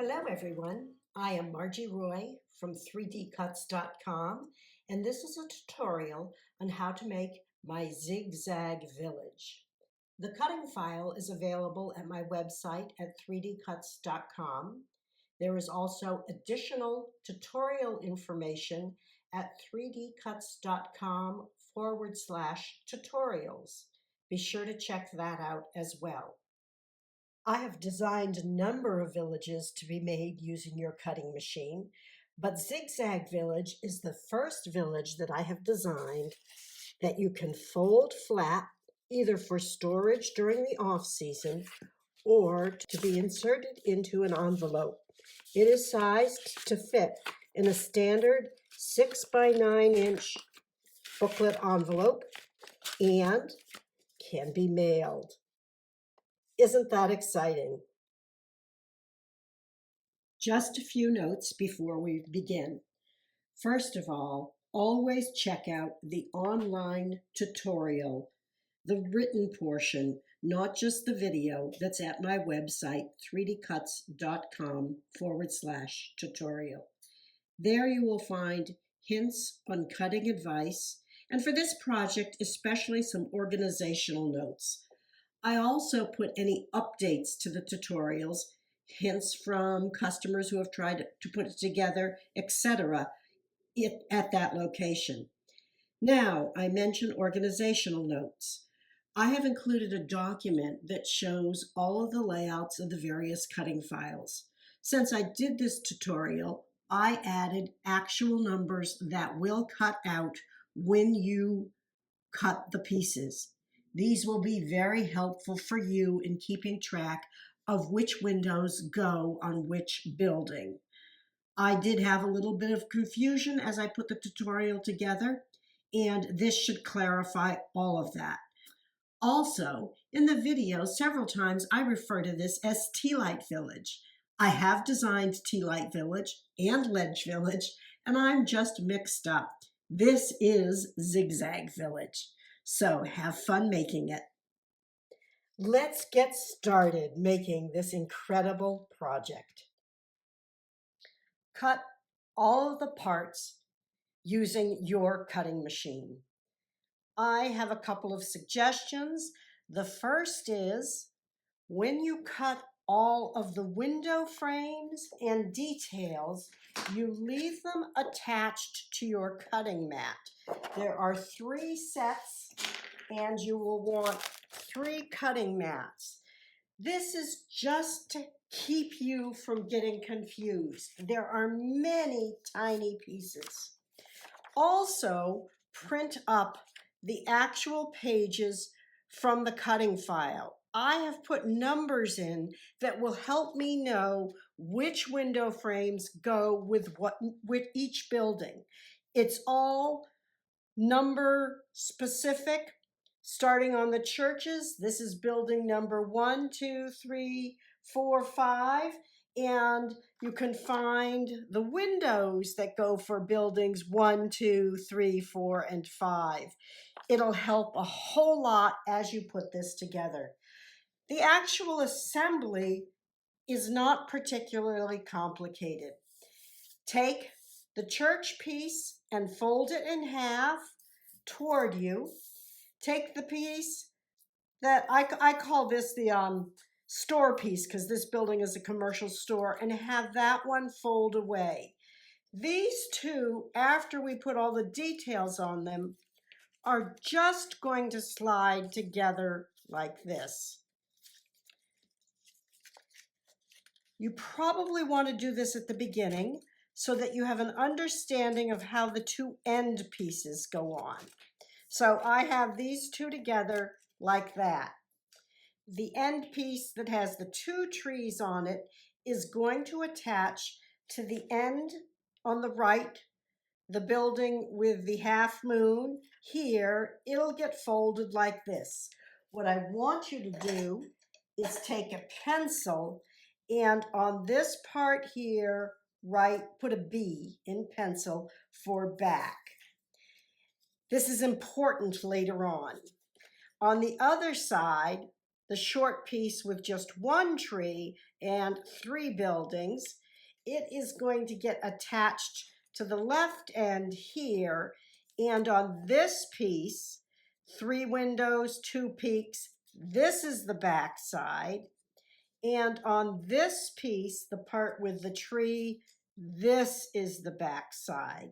Hello everyone, I am Margie Roy from 3dcuts.com and this is a tutorial on how to make my Zig Zag Village. The cutting file is available at my website at 3dcuts.com. There is also additional tutorial information at 3dcuts.com/tutorials. Be sure to check that out as well. I have designed a number of villages to be made using your cutting machine, but Zig Zag Village is the first village that I have designed that you can fold flat, either for storage during the off-season or to be inserted into an envelope. It is sized to fit in a standard 6 by 9 inch booklet envelope and can be mailed. Isn't that exciting? Just a few notes before we begin. First of all, always check out the online tutorial, the written portion, not just the video, that's at my website, 3dcuts.com/tutorial. There you will find hints on cutting advice, and for this project, especially some organizational notes. I also put any updates to the tutorials, hints from customers who have tried to put it together, etc. at that location. Now, I mentioned organizational notes. I have included a document that shows all of the layouts of the various cutting files. Since I did this tutorial, I added actual numbers that will cut out when you cut the pieces. These will be very helpful for you in keeping track of which windows go on which building. I did have a little bit of confusion as I put the tutorial together, and this should clarify all of that. Also, in the video, several times I refer to this as Tea Light Village. I have designed Tea Light Village and Ledge Village, and I'm just mixed up. This is Zig Zag Village. So have fun making it. Let's get started making this incredible project. Cut all of the parts using your cutting machine. I have a couple of suggestions. The first is when you cut all of the window frames and details, you leave them attached to your cutting mat. There are 3 sets and you will want 3 cutting mats. This is just to keep you from getting confused. There are many tiny pieces. Also, print up the actual pages from the cutting file. I have put numbers in that will help me know which window frames go with each building. It's all number specific. Starting on the churches, this is building number 1, 2, 3, 4, 5, and you can find the windows that go for buildings 1, 2, 3, 4, and 5. It'll help a whole lot as you put this together. The actual assembly is not particularly complicated. Take the church piece and fold it in half toward you. Take the piece that I call this the store piece because this building is a commercial store, and have that one fold away. These two, after we put all the details on them, are just going to slide together like this. You probably want to do this at the beginning so that you have an understanding of how the 2 end pieces go on. So I have these 2 together like that. The end piece that has the 2 trees on it is going to attach to the end on the right, the building with the half moon. Here, it'll get folded like this. What I want you to do is take a pencil and on this part here, put a B in pencil for back. This is important later on. On the other side, the short piece with just one tree and 3 buildings, it is going to get attached to the left end here. And on this piece, 3 windows, 2 peaks, this is the back side. And on this piece, the part with the tree, this is the back side.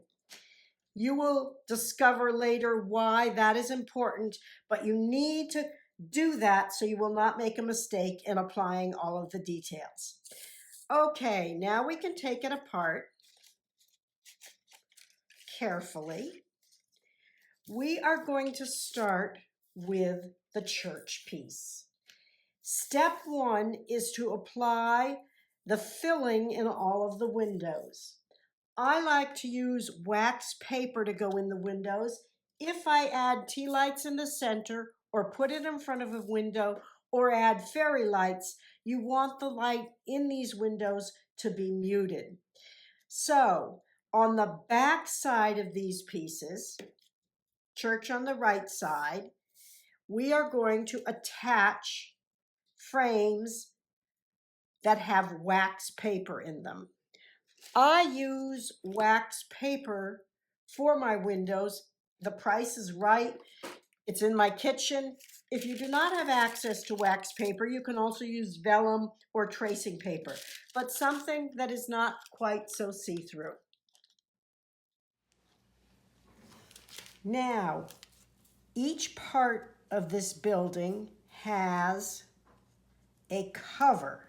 You will discover later why that is important, but you need to do that so you will not make a mistake in applying all of the details. Okay, now we can take it apart carefully. We are going to start with the church piece. Step 1 is to apply the filling in all of the windows. I like to use wax paper to go in the windows. If I add tea lights in the center or put it in front of a window or add fairy lights, you want the light in these windows to be muted. So on the back side of these pieces, church on the right side, we are going to attach frames that have wax paper in them. I use wax paper for my windows. The price is right. It's in my kitchen. If you do not have access to wax paper, you can also use vellum or tracing paper, but something that is not quite so see-through. Now, each part of this building has a cover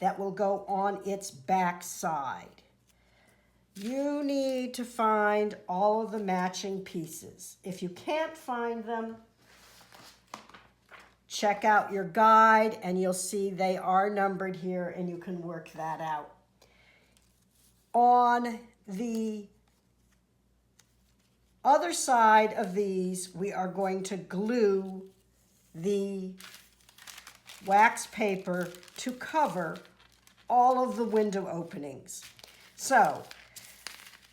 that will go on its back side. You need to find all of the matching pieces. If you can't find them, check out your guide and you'll see they are numbered here and you can work that out. On the other side of these, we are going to glue the wax paper to cover all of the window openings. So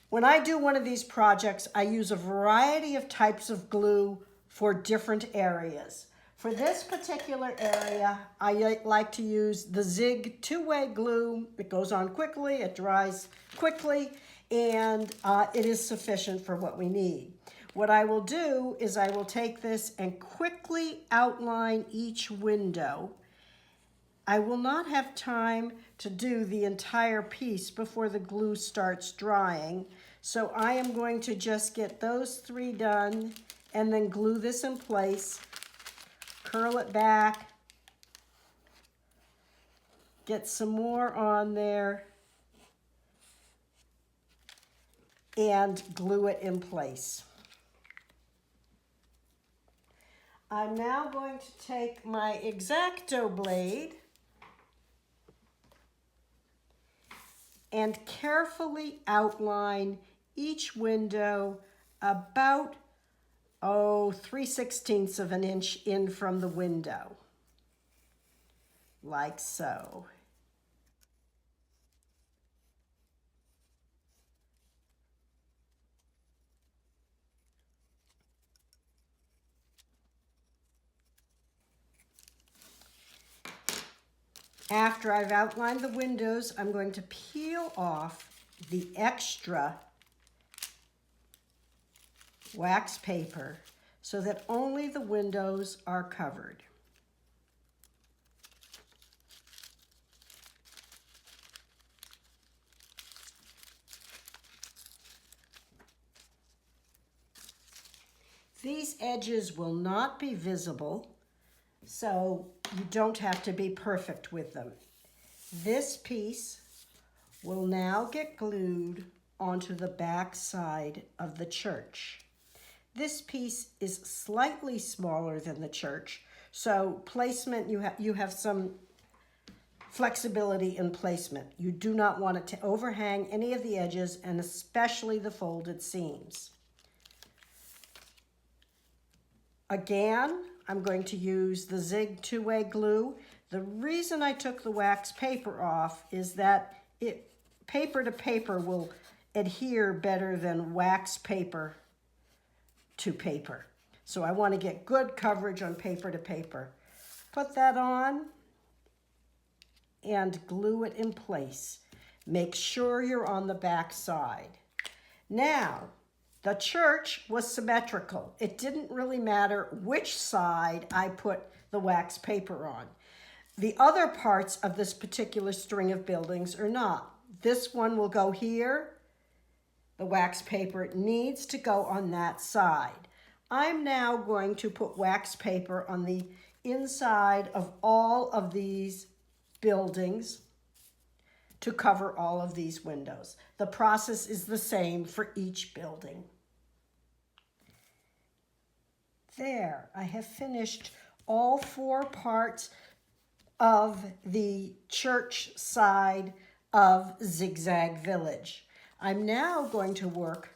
when I do one of these projects, I use a variety of types of glue for different areas. For this particular area, I like to use the Zig two-way glue. It goes on quickly, it dries quickly, and it is sufficient for what we need. What I will do is I will take this and quickly outline each window. I will not have time to do the entire piece before the glue starts drying, so I am going to just get those 3 done and then glue this in place, curl it back, get some more on there, and glue it in place. I'm now going to take my X-Acto blade and carefully outline each window about 3/16 of an inch in from the window, like so. After I've outlined the windows, I'm going to peel off the extra wax paper so that only the windows are covered. These edges will not be visible, so you don't have to be perfect with them. This piece will now get glued onto the back side of the church. This piece is slightly smaller than the church, so placement, you have some flexibility in placement. You do not want it to overhang any of the edges and especially the folded seams. Again, I'm going to use the Zig two-way glue. The reason I took the wax paper off is that paper to paper will adhere better than wax paper to paper. So I want to get good coverage on paper to paper. Put that on and glue it in place. Make sure you're on the back side. Now, the church was symmetrical. It didn't really matter which side I put the wax paper on. The other parts of this particular string of buildings are not. This one will go here. The wax paper needs to go on that side. I'm now going to put wax paper on the inside of all of these buildings to cover all of these windows. The process is the same for each building. There, I have finished all 4 parts of the church side of Zig Zag Village. I'm now going to work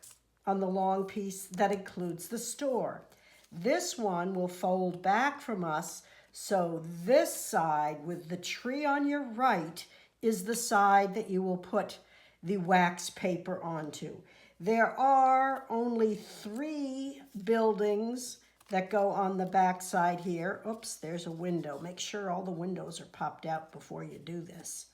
on the long piece that includes the store. This one will fold back from us, so this side with the tree on your right is the side that you will put the wax paper onto. There are only 3 buildings that go on the back side here. Oops, there's a window. Make sure all the windows are popped out before you do this.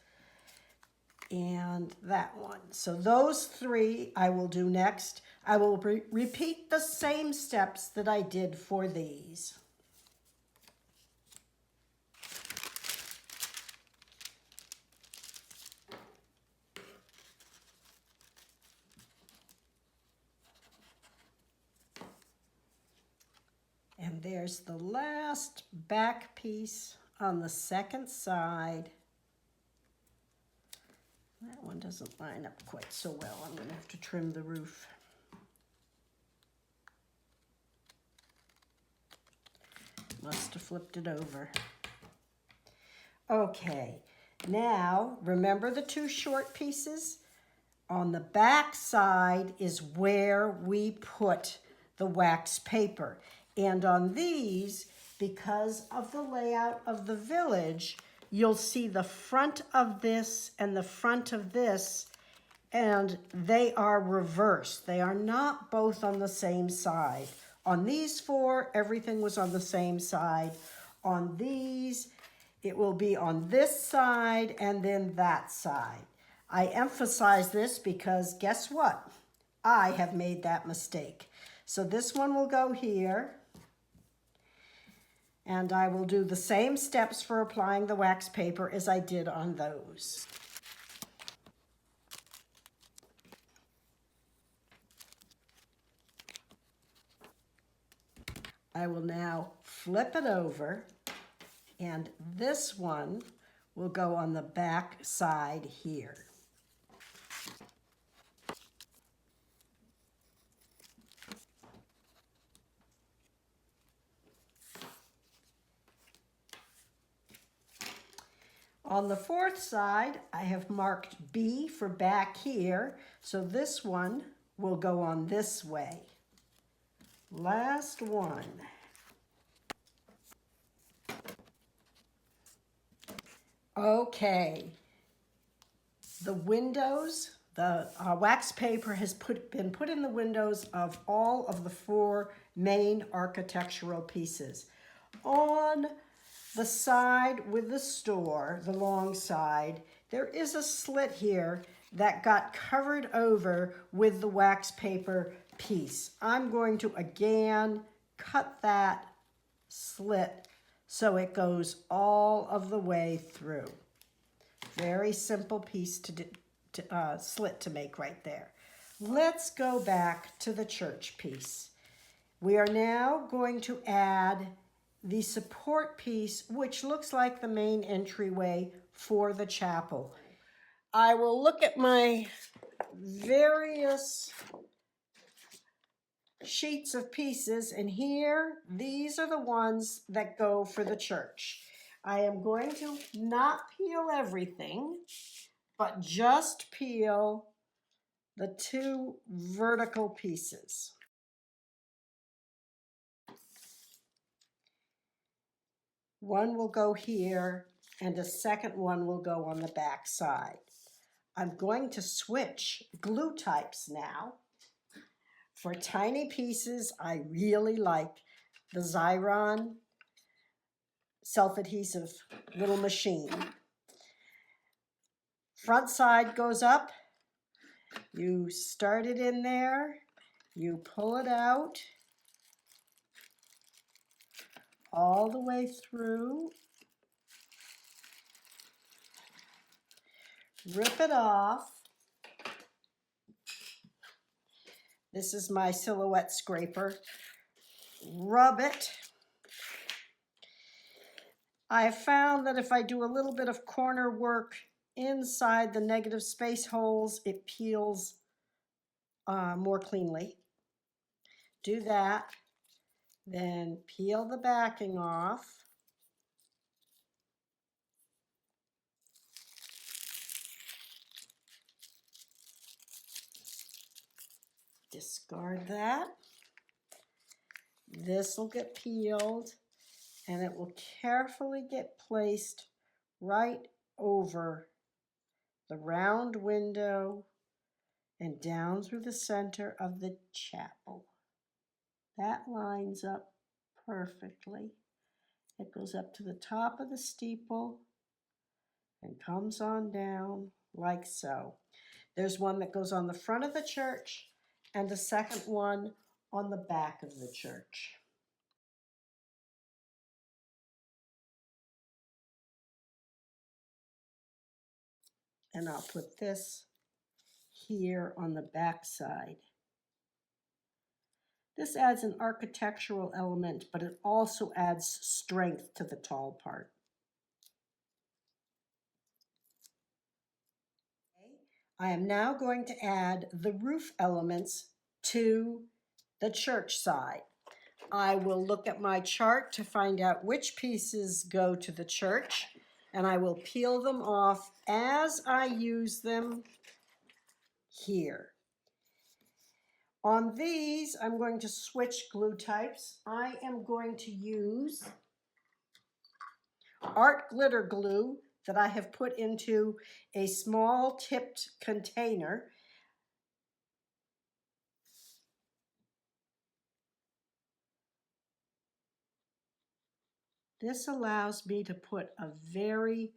And that one. So those 3 I will do next. I will repeat the same steps that I did for these. And there's the last back piece on the second side. That one doesn't line up quite so well. I'm going to have to trim the roof. Must have flipped it over. Okay, now remember the 2 short pieces? On the back side is where we put the wax paper. And on these, because of the layout of the village, you'll see the front of this and the front of this, and they are reversed. They are not both on the same side. On these 4, everything was on the same side. On these, it will be on this side and then that side. I emphasize this because guess what? I have made that mistake. So this one will go here. And I will do the same steps for applying the wax paper as I did on those. I will now flip it over, and this one will go on the back side here. On the 4th side, I have marked B for back here, so this one will go on this way. Last one. Okay. The windows, the wax paper has been put in the windows of all of the 4 main architectural pieces. On the side with the store, the long side, there is a slit here that got covered over with the wax paper piece. I'm going to again cut that slit so it goes all of the way through. Very simple piece slit to make right there. Let's go back to the church piece. We are now going to add the support piece, which looks like the main entryway for the chapel. I will look at my various sheets of pieces, and here, these are the ones that go for the church. I am going to not peel everything, but just peel the 2 vertical pieces. One will go here, and a second one will go on the back side. I'm going to switch glue types now. For tiny pieces, I really like the Xyron self-adhesive little machine. Front side goes up. You start it in there. You pull it out all the way through. Rip it off. This is my silhouette scraper. Rub it. I found that if I do a little bit of corner work inside the negative space holes, it peels more cleanly. Do that. Then peel the backing off. Discard that. This will get peeled and it will carefully get placed right over the round window and down through the center of the chapel. That lines up perfectly. It goes up to the top of the steeple and comes on down like so. There's one that goes on the front of the church and a second one on the back of the church. And I'll put this here on the back side. This adds an architectural element, but it also adds strength to the tall part. I am now going to add the roof elements to the church side. I will look at my chart to find out which pieces go to the church, and I will peel them off as I use them here. On these, I'm going to switch glue types. I am going to use art glitter glue that I have put into a small tipped container. This allows me to put a very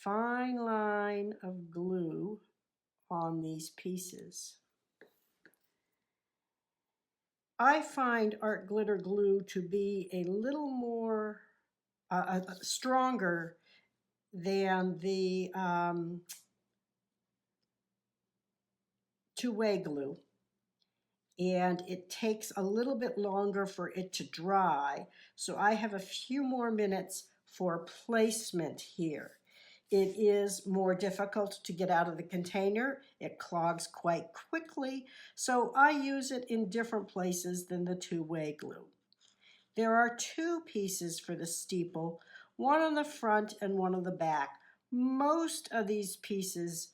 fine line of glue on these pieces. I find art glitter glue to be a little more stronger than the two-way glue, and it takes a little bit longer for it to dry, so I have a few more minutes for placement here. It is more difficult to get out of the container. It clogs quite quickly, so I use it in different places than the two-way glue. There are two pieces for the steeple, one on the front and one on the back. Most of these pieces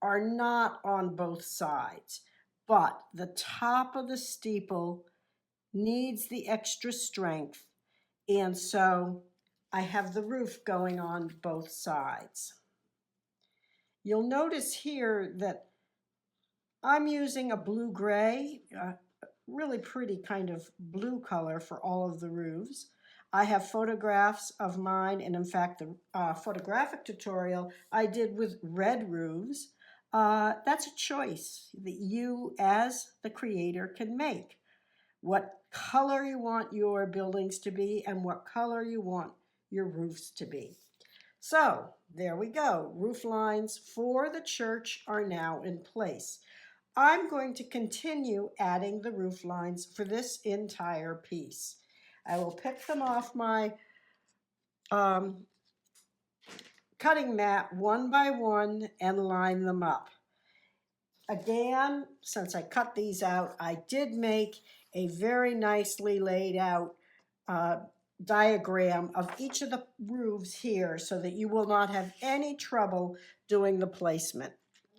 are not on both sides, but the top of the steeple needs the extra strength, and so I have the roof going on both sides. You'll notice here that I'm using a blue-gray, really pretty kind of blue color for all of the roofs. I have photographs of mine, and in fact, the photographic tutorial I did with red roofs. That's a choice that you, as the creator, can make. What color you want your buildings to be and what color you want your roofs to be. So there we go. Roof lines for the church are now in place. I'm going to continue adding the roof lines for this entire piece. I will pick them off my cutting mat one by one and line them up. Again, since I cut these out, I did make a very nicely laid out diagram of each of the roofs here so that you will not have any trouble doing the placement.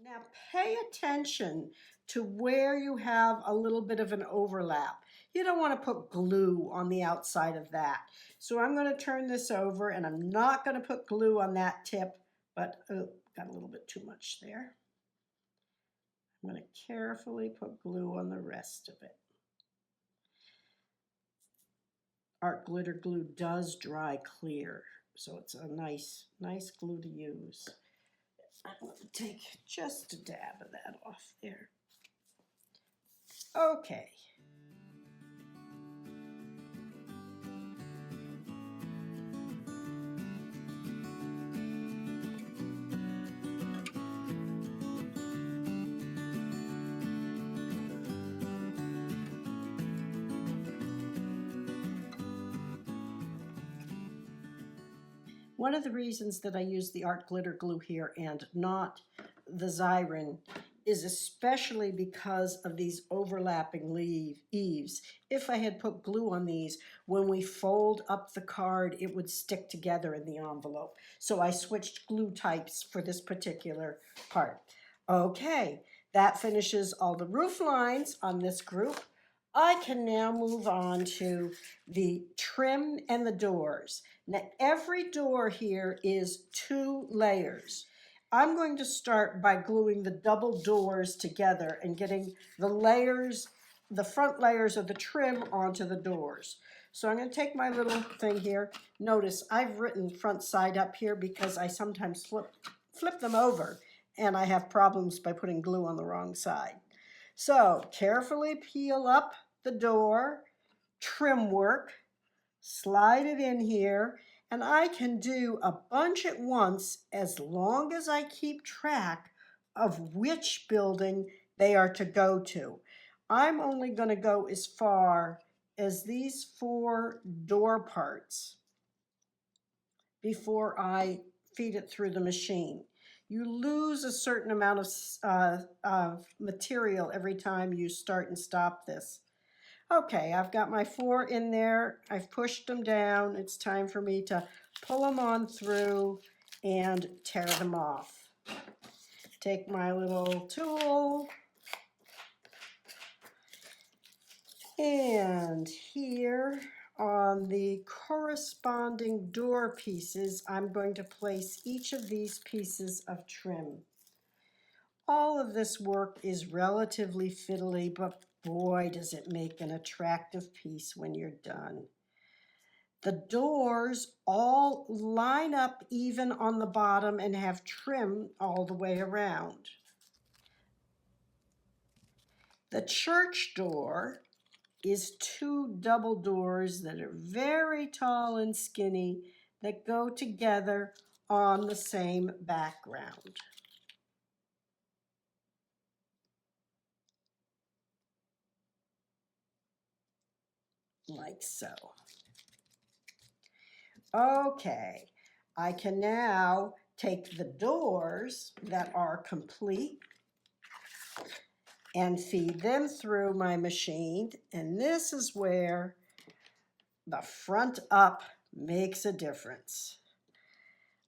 Now pay attention to where you have a little bit of an overlap. You don't want to put glue on the outside of that. So I'm going to turn this over, and I'm not going to put glue on that tip, but got a little bit too much there. I'm going to carefully put glue on the rest of it. art glitter glue does dry clear, so it's a nice glue to use. I'm going to take just a dab of that off there. Okay. One of the reasons that I use the art glitter glue here and not the Xyron is especially because of these overlapping eaves. If I had put glue on these, when we fold up the card, it would stick together in the envelope. So I switched glue types for this particular part. Okay, that finishes all the roof lines on this group. I can now move on to the trim and the doors. Now, every door here is 2 layers. I'm going to start by gluing the double doors together and getting the layers, the front layers of the trim onto the doors. So I'm going to take my little thing here. Notice I've written front side up here because I sometimes flip them over and I have problems by putting glue on the wrong side. So carefully peel up the door, trim work, slide it in here, and I can do a bunch at once as long as I keep track of which building they are to go to. I'm only going to go as far as these 4 door parts before I feed it through the machine. You lose a certain amount of material every time you start and stop this. Okay, I've got my 4 in there. I've pushed them down. It's time for me to pull them on through and tear them off. Take my little tool, and here on the corresponding door pieces, I'm going to place each of these pieces of trim. All of this work is relatively fiddly, but boy, does it make an attractive piece when you're done. The doors all line up even on the bottom and have trim all the way around. The church door is 2 double doors that are very tall and skinny that go together on the same background. Like so. Okay, I can now take the doors that are complete and feed them through my machine, and this is where the front up makes a difference.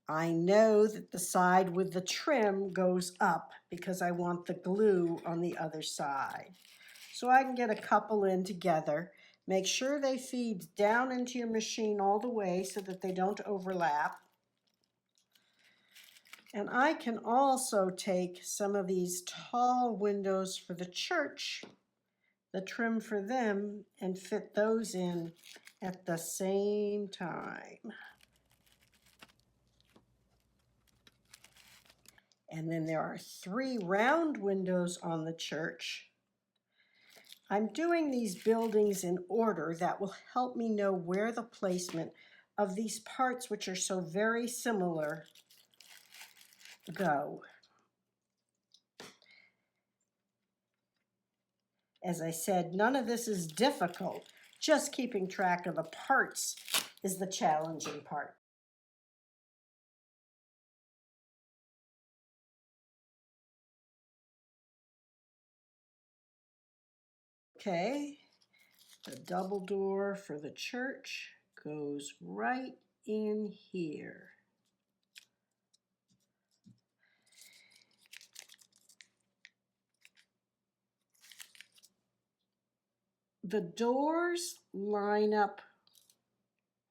I know that the side with the trim goes up because I want the glue on the other side. So I can get a couple in together. Make sure they feed down into your machine all the way so that they don't overlap. And I can also take some of these tall windows for the church, the trim for them, and fit those in at the same time. And then there are 3 round windows on the church. I'm doing these buildings in order that will help me know where the placement of these parts, which are so very similar, go. As I said, none of this is difficult. Just keeping track of the parts is the challenging part. Okay, the double door for the church goes right in here. The doors line up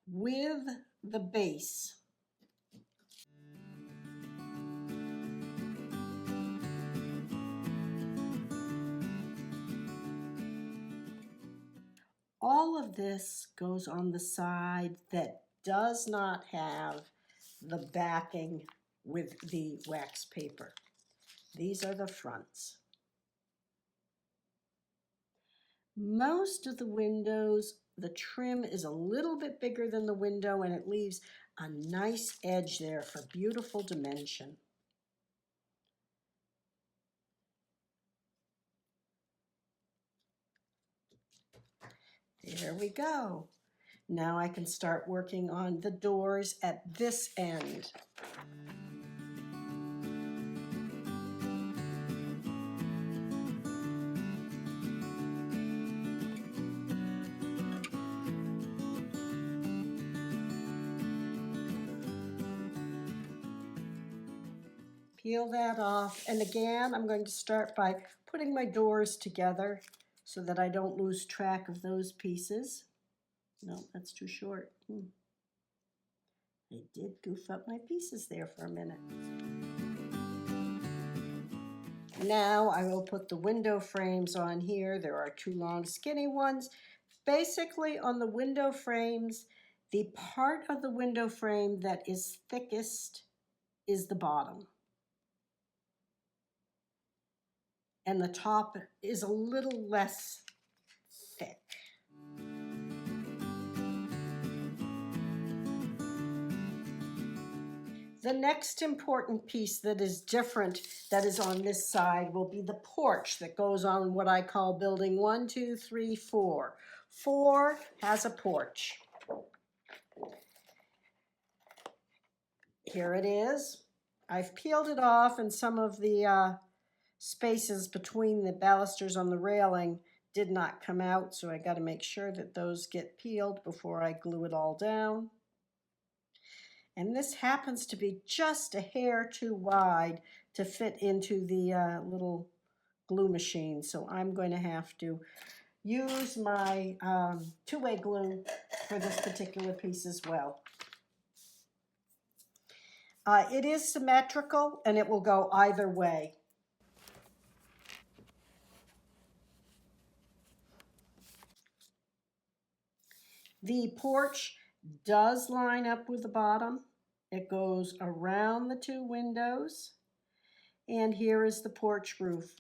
with the base. all of this goes on the side that does not have the backing with the wax paper. These are the fronts. Most of the windows, the trim is a little bit bigger than the window, and it leaves a nice edge there for beautiful dimension. There we go. Now I can start working on the doors at this end. Peel that off, and again I'm going to start by putting my doors together so that I don't lose track of those pieces. No, that's too short. I did goof up my pieces there for a minute. Now I will put the window frames on here. There are two long skinny ones. Basically on the window frames, the part of the window frame that is thickest is the bottom. And the top is a little less thick. The next important piece that is different that is on this side will be the porch that goes on what I call building 1, 2, 3, 4. 4 has a porch. Here it is. I've peeled it off, and some of the spaces between the balusters on the railing did not come out, so I got to make sure that those get peeled before I glue it all down. And this happens to be just a hair too wide to fit into the little glue machine, so I'm going to have to use my two-way glue for this particular piece as well. It is symmetrical, and it will go either way. The porch does line up with the bottom. It goes around the two windows. And here is the porch roof.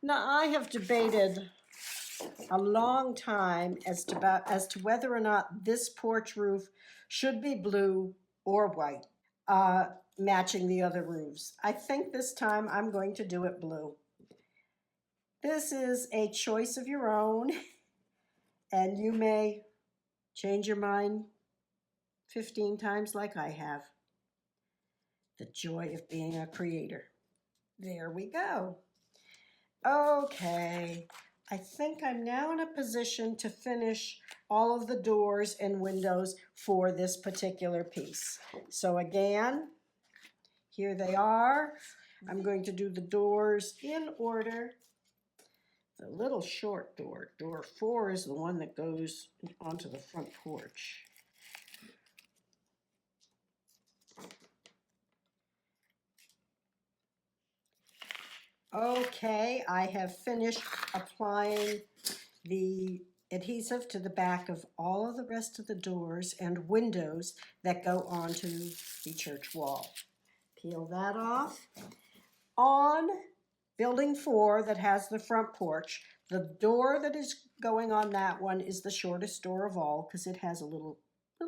Now, I have debated a long time as to whether or not this porch roof should be blue or white, matching the other roofs. I think this time I'm going to do it blue. This is a choice of your own, and you may change your mind 15 times like I have. The joy of being a creator. There we go. Okay, I think I'm now in a position to finish all of the doors and windows for this particular piece. So again, here they are. I'm going to do the doors in order. The little short door, door 4, is the one that goes onto the front porch. Okay, I have finished applying the adhesive to the back of all of the rest of the doors and windows that go onto the church wall. Peel that off. On building 4 that has the front porch, the door that is going on that one is the shortest door of all because it has a little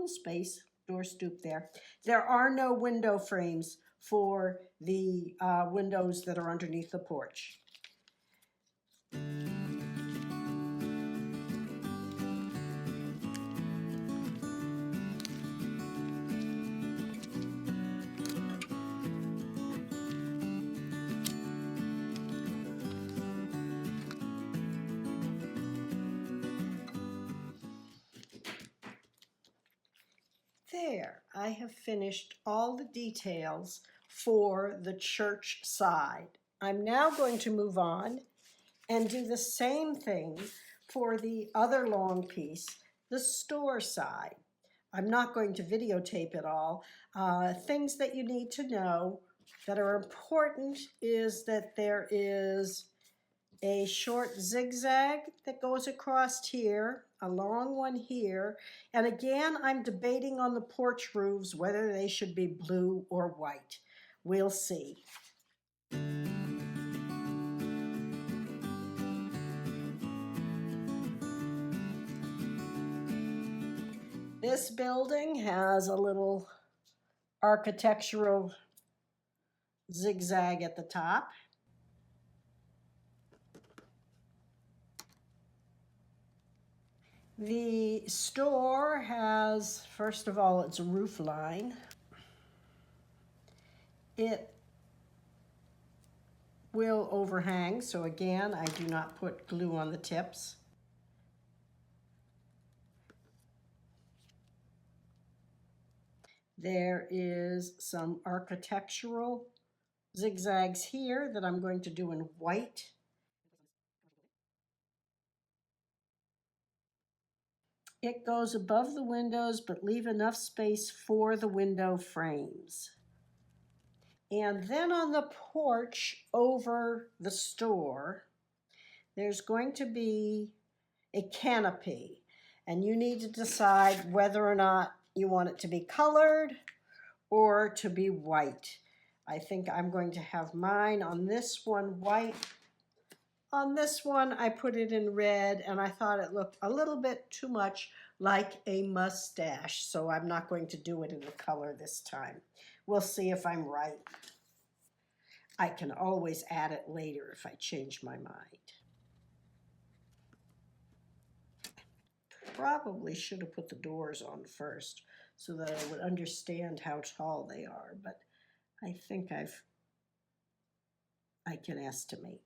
space, door stoop there. There are no window frames for the windows that are underneath the porch. There, I have finished all the details for the church side. I'm now going to move on and do the same thing for the other long piece, the store side. I'm not going to videotape it all. Things that you need to know that are important is that there is a short zigzag that goes across here, a long one here, and again, I'm debating on the porch roofs whether they should be blue or white. We'll see. This building has a little architectural zigzag at the top. The store has, first of all, it's a roof line. It will overhang, so again, I do not put glue on the tips. There is some architectural zigzags here that I'm going to do in white. It goes above the windows, but leave enough space for the window frames. And then on the porch over the store, there's going to be a canopy. And you need to decide whether or not you want it to be colored or to be white. I think I'm going to have mine on this one white. On this one, I put it in red, and I thought it looked a little bit too much like a mustache, so I'm not going to do it in the color this time. We'll see if I'm right. I can always add it later if I change my mind. Probably should have put the doors on first so that I would understand how tall they are, but I think I can estimate.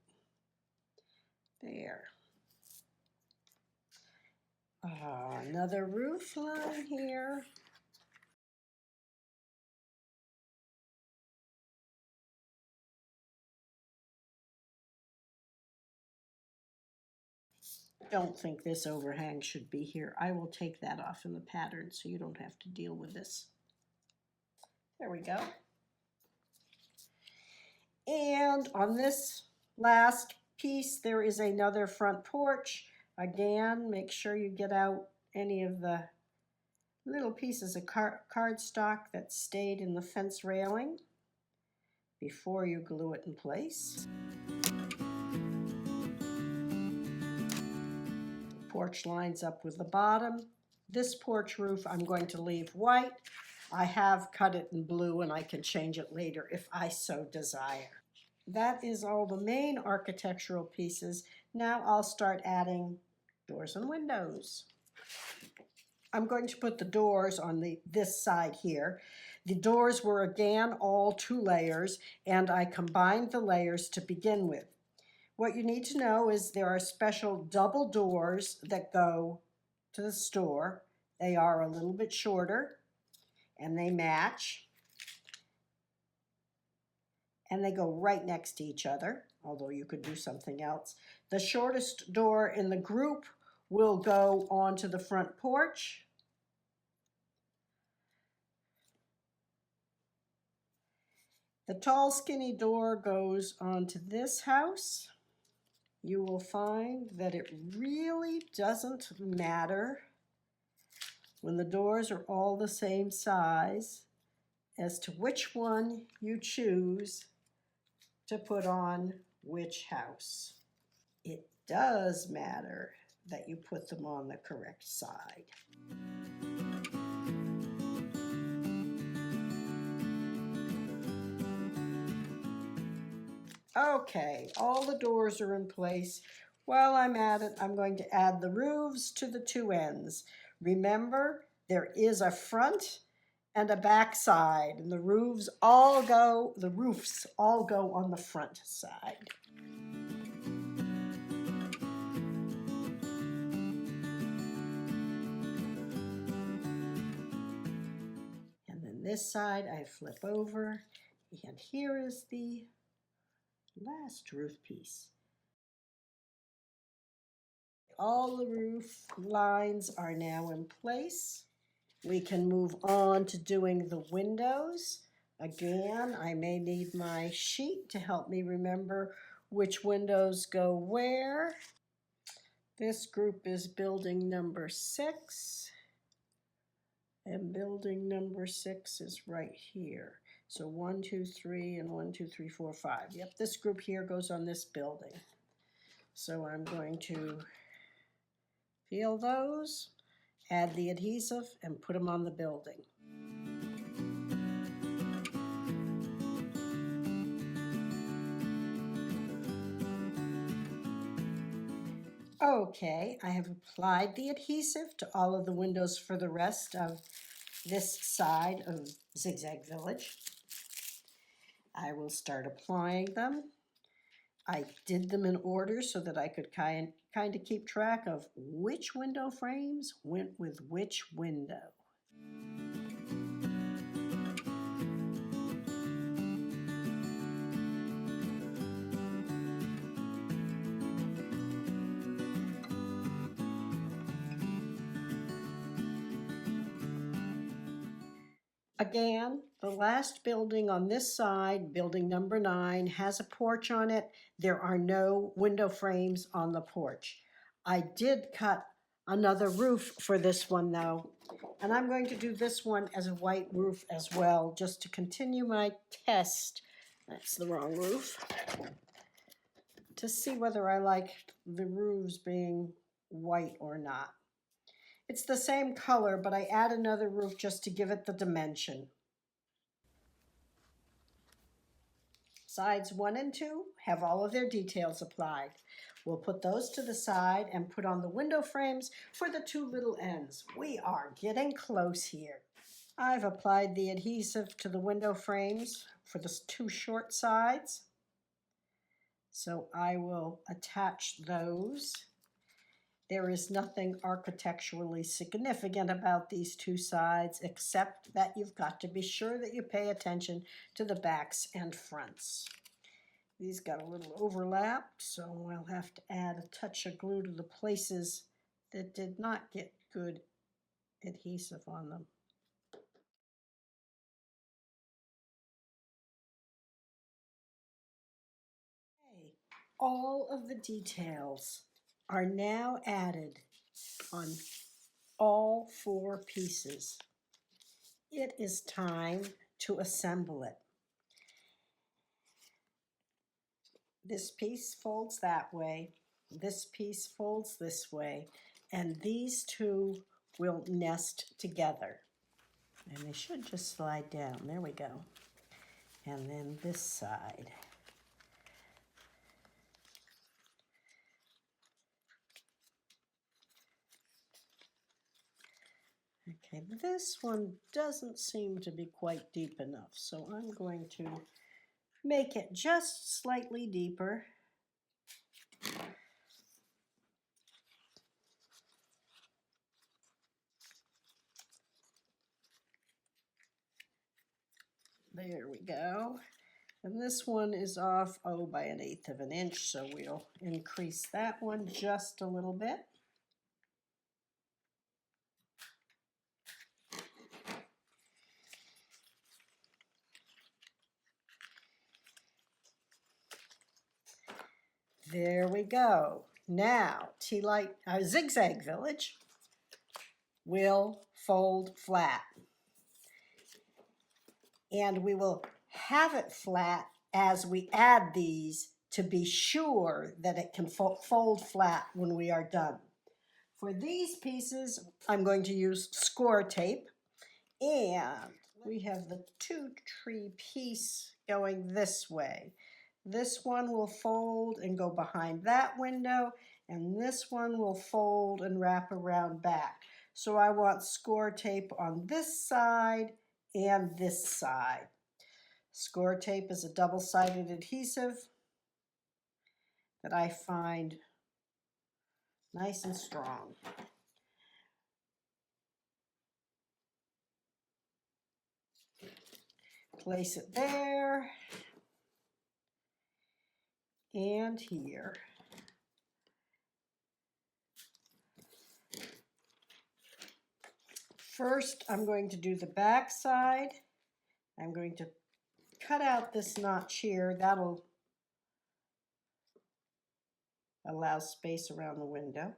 There. Another roof line here. Don't think this overhang should be here. I will take that off in the pattern so you don't have to deal with this. There we go. And on this last piece, there is another front porch. Again, make sure you get out any of the little pieces of cardstock that stayed in the fence railing before you glue it in place. The porch lines up with the bottom. This porch roof I'm going to leave white. I have cut it in blue and I can change it later if I so desire. That is all the main architectural pieces. Now I'll start adding doors and windows. I'm going to put the doors on this side here. The doors were again all 2 layers, and I combined the layers to begin with. What you need to know is there are special double doors that go to the store. They are a little bit shorter and they match. And they go right next to each other, although you could do something else. The shortest door in the group will go onto the front porch. The tall, skinny door goes onto this house. You will find that it really doesn't matter when the doors are all the same size as to which one you choose to put on which house. It does matter that you put them on the correct side. Okay, all the doors are in place. While I'm at it, I'm going to add the roofs to the 2 ends. Remember, there is a front and a back side, and the roofs all go on the front side. And then this side I flip over, and here is the last roof piece. All the roof lines are now in place. We can move on to doing the windows. Again, I may need my sheet to help me remember which windows go where. This group is building number 6. And building number 6 is right here. So 1, 2, 3, and 1, 2, 3, 4, 5. Yep, this group here goes on this building. So I'm going to peel those, add the adhesive, and put them on the building. Okay, I have applied the adhesive to all of the windows for the rest of this side of Zig Zag Village. I will start applying them. I did them in order so that I could kind of keep track of which window frames went with which window. Again, the last building on this side, building number 9, has a porch on it. There are no window frames on the porch. I did cut another roof for this one though, and I'm going to do this one as a white roof as well, just to continue my test. That's the wrong roof. To see whether I like the roofs being white or not. It's the same color, but I add another roof just to give it the dimension. Sides 1 and 2 have all of their details applied. We'll put those to the side and put on the window frames for the 2 little ends. We are getting close here. I've applied the adhesive to the window frames for the 2 short sides. So I will attach those. There is nothing architecturally significant about these 2 sides, except that you've got to be sure that you pay attention to the backs and fronts. These got a little overlap, so we'll have to add a touch of glue to the places that did not get good adhesive on them. Okay. All of the details are now added on all 4 pieces. It is time to assemble it. This piece folds that way, this piece folds this way, and these 2 will nest together. And they should just slide down. There we go. And then this side. Okay, this one doesn't seem to be quite deep enough, so I'm going to make it just slightly deeper. There we go. And this one is off, by 1/8 of an inch, so we'll increase that one just a little bit. There we go. Now, Zig Zag Village will fold flat. And we will have it flat as we add these to be sure that it can fold flat when we are done. For these pieces, I'm going to use score tape, and we have the 2-tree piece going this way. This one will fold and go behind that window, and this one will fold and wrap around back. So I want score tape on this side and this side. Score tape is a double-sided adhesive that I find nice and strong. Place it there and here. First, I'm going to do the back side. I'm going to cut out this notch here. That'll allows space around the window.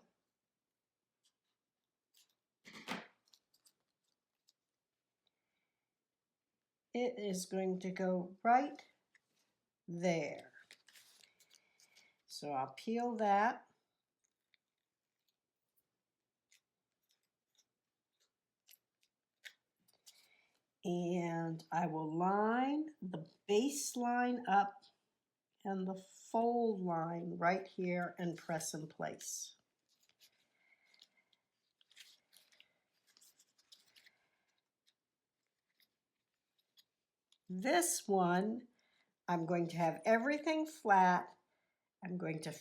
It is going to go right there. So I'll peel that. And I will line the base line up and the fold line right here and press in place. This one, I'm going to have everything flat. I'm going to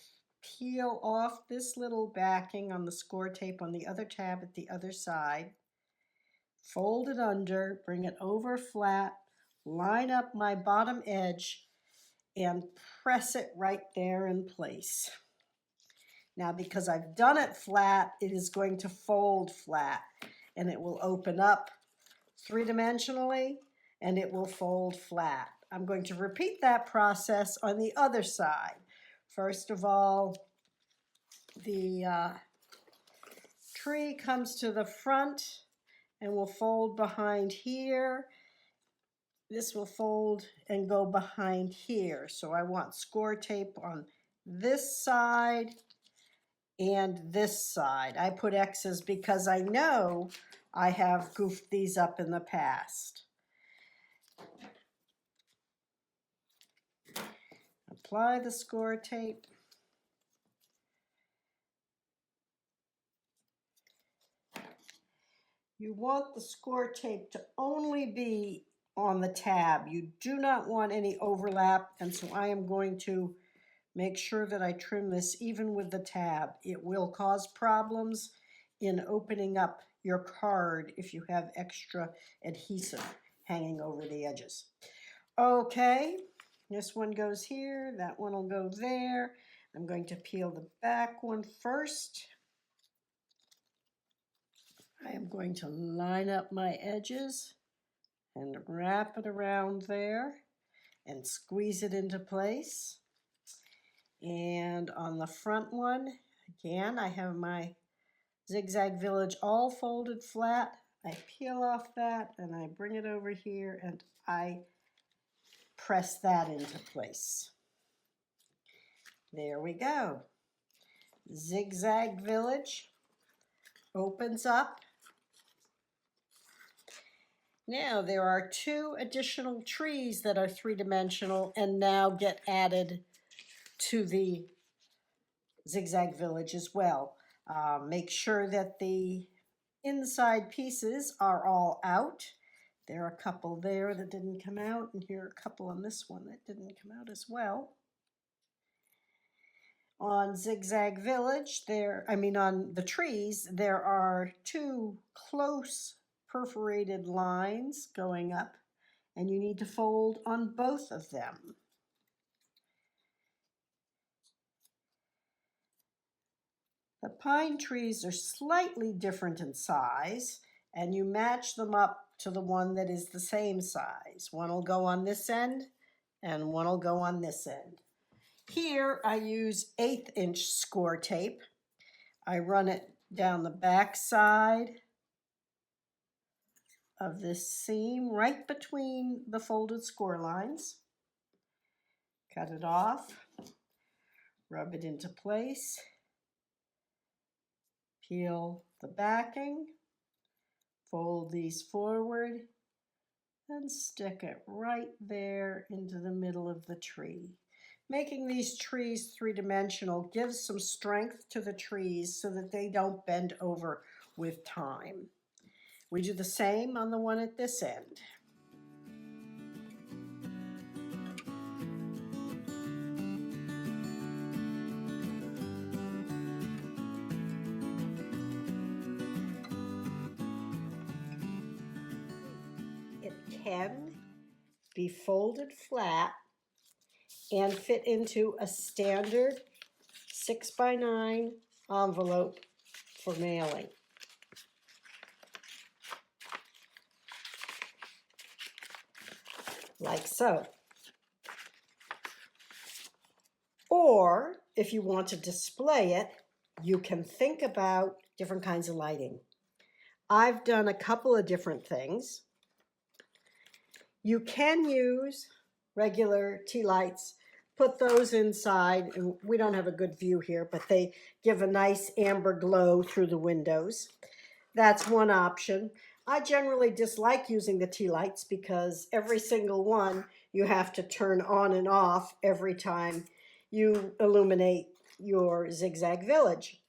peel off this little backing on the score tape on the other tab at the other side. Fold it under, bring it over flat, line up my bottom edge, and press it right there in place. Now, because I've done it flat, it is going to fold flat, and it will open up three-dimensionally, and it will fold flat. I'm going to repeat that process on the other side. First of all, the tree comes to the front and will fold behind here. This will fold and go behind here. So I want score tape on this side and this side. I put X's because I know I have goofed these up in the past. Apply the score tape. You want the score tape to only be on the tab. You do not want any overlap, and so I am going to make sure that I trim this even with the tab. It will cause problems in opening up your card if you have extra adhesive hanging over the edges. Okay, this one goes here, that one will go there. I'm going to peel the back one first. I am going to line up my edges and wrap it around there and squeeze it into place. And on the front one, again, I have my Zig Zag Village all folded flat. I peel off that and I bring it over here and I press that into place. There we go. Zig Zag Village opens up. Now there are 2 additional trees that are three-dimensional and now get added to the Zig Zag Village as well. Make sure that the inside pieces are all out. There are a couple there that didn't come out, and here are a couple on this one that didn't come out as well. On Zig Zag Village, on the trees, there are 2 close perforated lines going up, and you need to fold on both of them. The pine trees are slightly different in size, and you match them up to the one that is the same size. One will go on this end, and one will go on this end. Here, I use 1/8" score tape. I run it down the back side of this seam, right between the folded score lines. Cut it off, rub it into place, peel the backing, fold these forward, and stick it right there into the middle of the tree. Making these trees three-dimensional gives some strength to the trees so that they don't bend over with time. We do the same on the one at this end. It can be folded flat and fit into a standard 6x9 envelope for mailing. Like so. Or if you want to display it, you can think about different kinds of lighting. I've done a couple of different things. You can use regular tea lights, put those inside, and we don't have a good view here, but they give a nice amber glow through the windows. That's one option. I generally dislike using the tea lights because every single one you have to turn on and off every time you illuminate your Zig Zag Village.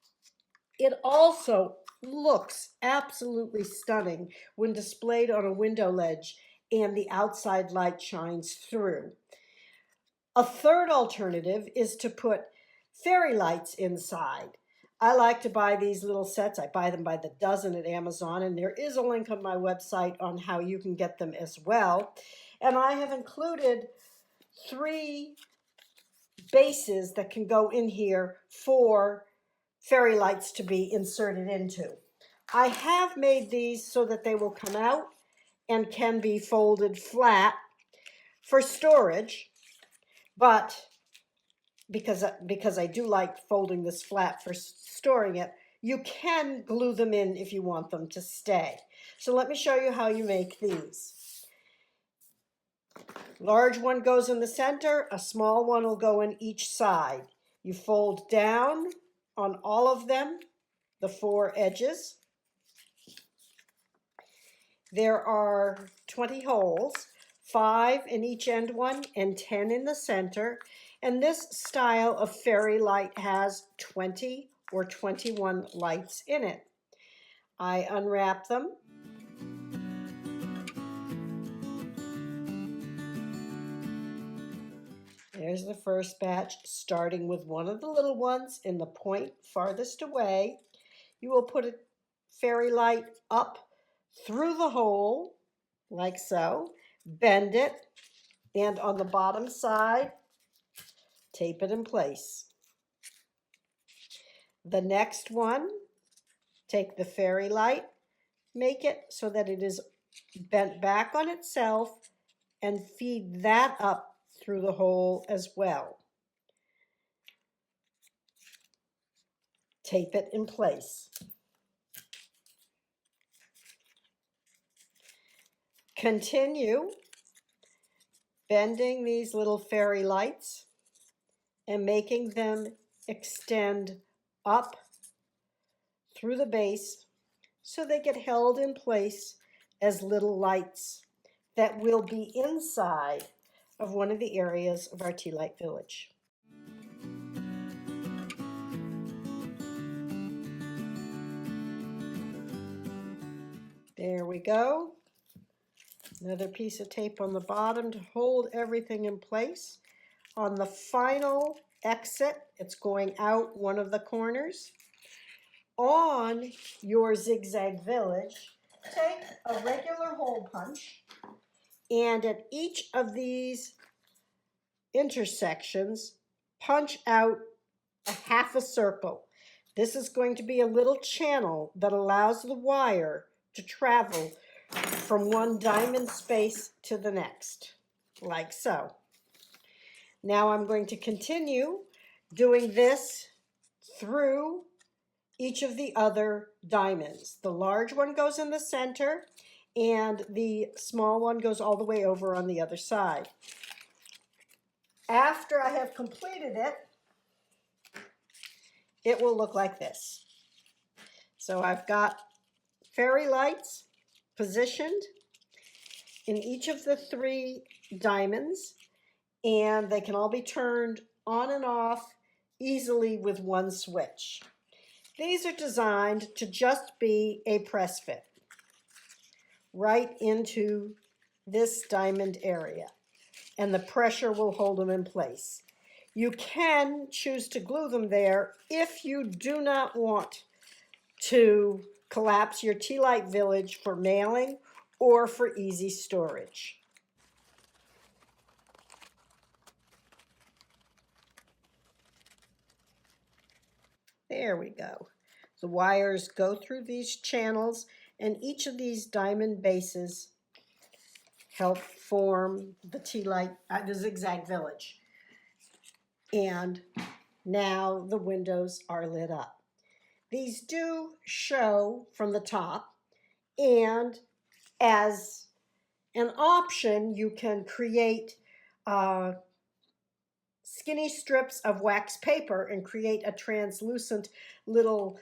It also looks absolutely stunning when displayed on a window ledge and the outside light shines through. A third alternative is to put fairy lights inside. I like to buy these little sets. I buy them by the dozen at Amazon, and there is a link on my website on how you can get them as well. And I have included 3 bases that can go in here for fairy lights to be inserted into. I have made these so that they will come out and can be folded flat for storage, but because I do like folding this flat for storing it, you can glue them in if you want them to stay. So let me show you how you make these. Large one goes in the center, a small one will go in each side. You fold down on all of them, the 4 edges. There are 20 holes, 5 in each end one and 10 in the center. And this style of fairy light has 20 or 21 lights in it. I unwrap them. There's the first batch, starting with one of the little ones in the point farthest away. You will put a fairy light up through the hole, like so, bend it, and on the bottom side, tape it in place. The next one, take the fairy light, make it so that it is bent back on itself, and feed that up through the hole as well. Tape it in place. Continue bending these little fairy lights and making them extend up through the base so they get held in place as little lights that will be inside of one of the areas of our Tea Light Village. There we go. Another piece of tape on the bottom to hold everything in place. On the final exit, it's going out one of the corners. On your Zig Zag Village, take a regular hole punch, and at each of these intersections, punch out a half a circle. This is going to be a little channel that allows the wire to travel from one diamond space to the next, like so. Now I'm going to continue doing this through each of the other diamonds. The large one goes in the center, and the small one goes all the way over on the other side. After I have completed it, it will look like this. So I've got fairy lights positioned in each of the 3 diamonds, and they can all be turned on and off easily with one switch. These are designed to just be a press fit right into this diamond area, and the pressure will hold them in place. You can choose to glue them there if you do not want to collapse your Tea Light Village for mailing or for easy storage. There we go. The wires go through these channels, and each of these diamond bases help form the Tea Light, the Zig Zag Village. And Now the windows are lit up. These do show from the top, and as an option, you can create skinny strips of wax paper and create a translucent little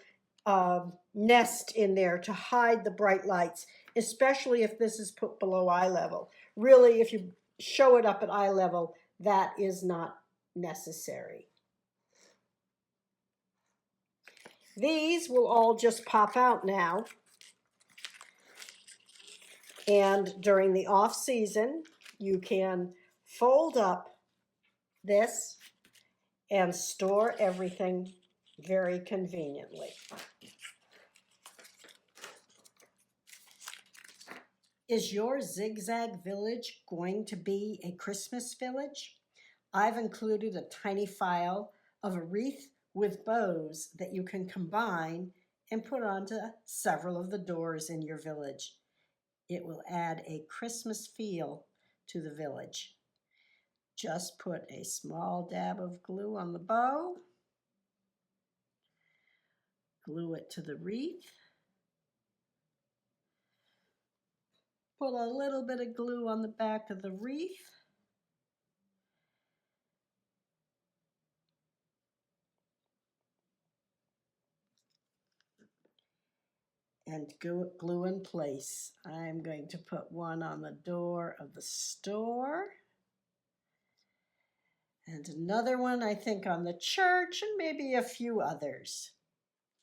nest in there to hide the bright lights, especially if this is put below eye level. Really, if you show it up at eye level, that is not necessary. These will all just pop out now. And during the off season, you can fold up this and store everything very conveniently. Is your Zig Zag Village going to be a Christmas village? I've included a tiny file of a wreath with bows that you can combine and put onto several of the doors in your village. It will add a Christmas feel to the village. Just put a small dab of glue on the bow, glue it to the wreath, put a little bit of glue on the back of the wreath, and glue in place. I'm going to put one on the door of the store, and another one I think on the church, and maybe a few others.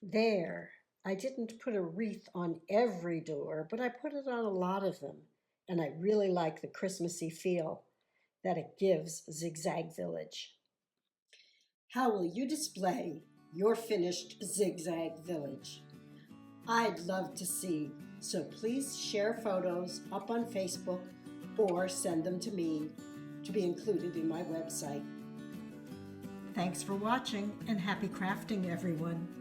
There, I didn't put a wreath on every door, but I put it on a lot of them, and I really like the Christmassy feel that it gives Zig Zag Village. How will you display your finished Zig Zag Village? I'd love to see, so please share photos up on Facebook or send them to me to be included in my website. Thanks for watching, and happy crafting, everyone.